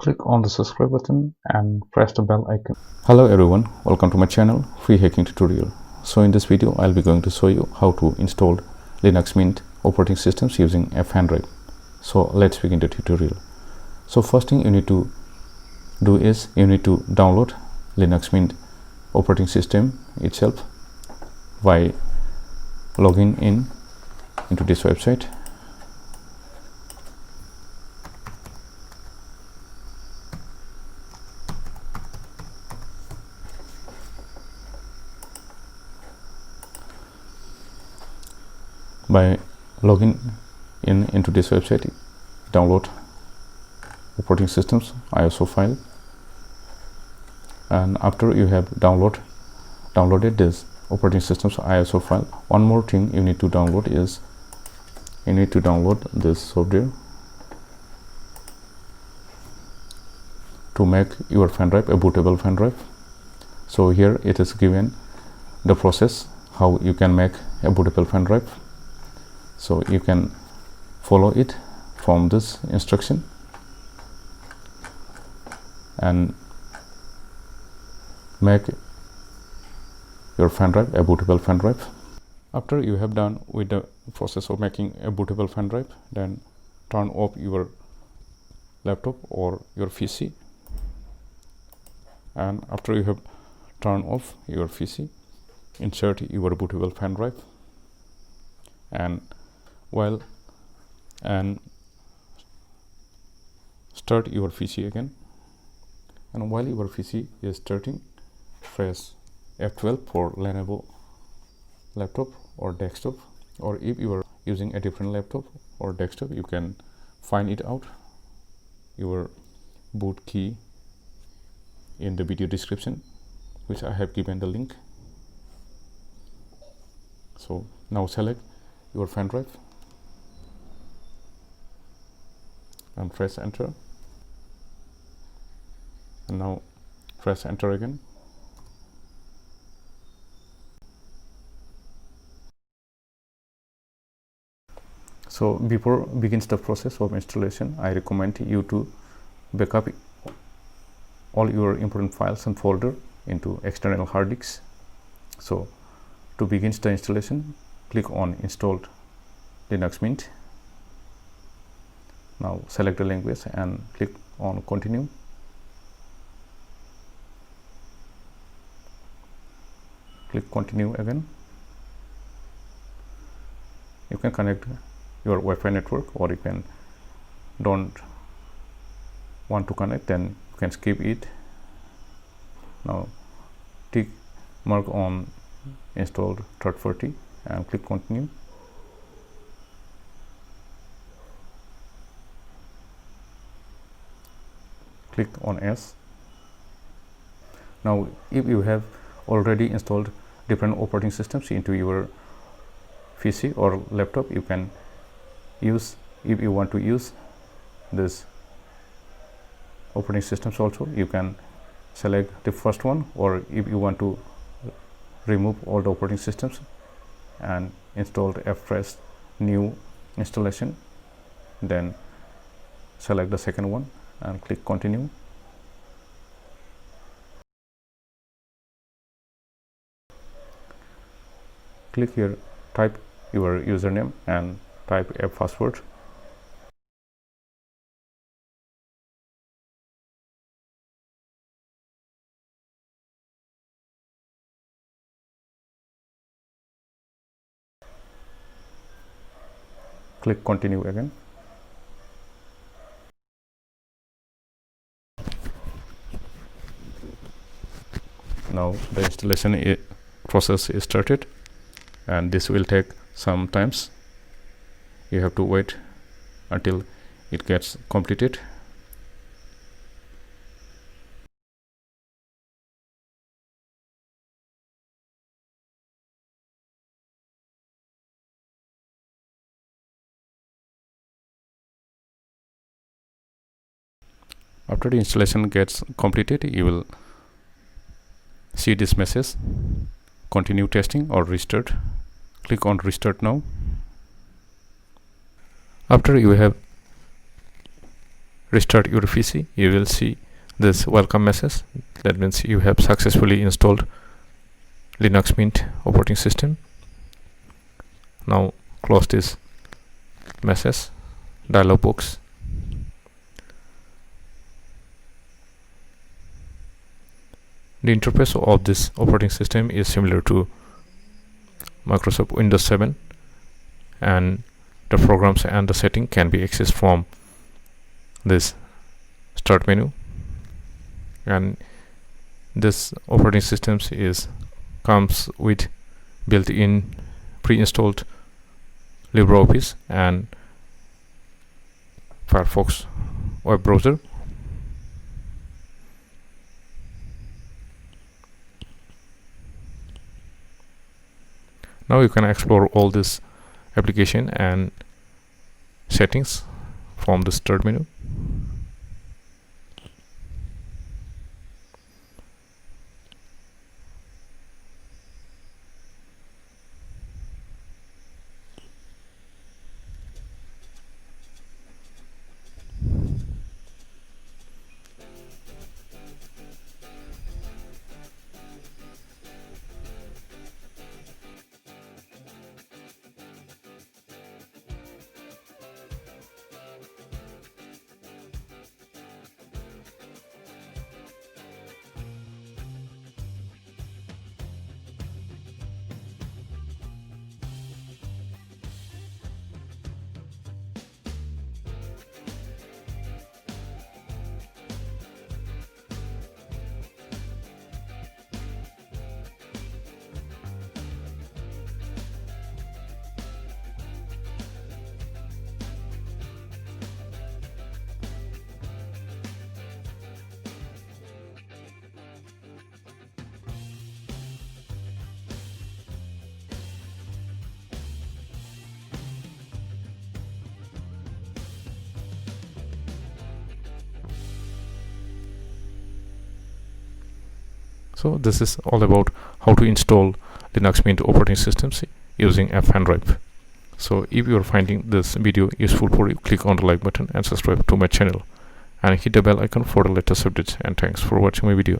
Click on the subscribe button and press the bell icon. Hello everyone, welcome to my channel Free Hacking Tutorial. So in this video I'll be going to show you how to install Linux Mint operating systems using a Pendrive. So let's begin the tutorial. So first thing you need to do is you need to download Linux Mint operating system itself by logging into this website. By logging into this website, download operating systems ISO file, and after you have downloaded this operating systems ISO file, one more thing you need to download is you need to download this software to make your Pendrive a bootable Pendrive. So here it is given the process how you can make a bootable Pendrive. So you can follow it from this instruction and make your Pendrive a bootable Pendrive. After you have done with the process of making a bootable Pendrive, then turn off your laptop or your PC. And after you have turned off your PC, insert your bootable Pendrive and start your PC again. And while your PC is starting, press F12 for Lenovo laptop or desktop, or if you are using a different laptop or desktop, you can find it out your boot key in the video description, which I have given the link. So now select your Pendrive and press enter, and now press enter again. So before begins the process of installation, I recommend you to backup all your important files and folder into external hard disks. So to begin the installation, click on installed Linux Mint. Now select the language and click on continue. Click continue again. You can connect your Wi-Fi network, or you can don't want to connect, then you can skip it. Now tick mark on installed third party and click continue. Click on yes. Now if you have already installed different operating systems into your PC or laptop, you can use, if you want to use this operating systems also, you can select the first one, or if you want to remove all the operating systems and install a fresh new installation, then select the second one and click continue. Click here, type your username and type a password. Click continue again. Now the installation process is started, and this will take some times. You have to wait until it gets completed. After the installation gets completed, you will see this message: continue testing or restart. Click on restart now. After you have restart your PC, you will see this welcome message. That means you have successfully installed Linux Mint operating system. Now close this message dialog box. The interface of this operating system is similar to Microsoft Windows 7, and the programs and the setting can be accessed from this start menu. And this operating system comes with built-in pre-installed LibreOffice and Firefox web browser. Now you can explore all this application and settings from the start menu. So this is all about how to install Linux Mint operating systems using a Pendrive. So if you are finding this video useful for you, click on the like button and subscribe to my channel and hit the bell icon for the latest updates. And thanks for watching my video.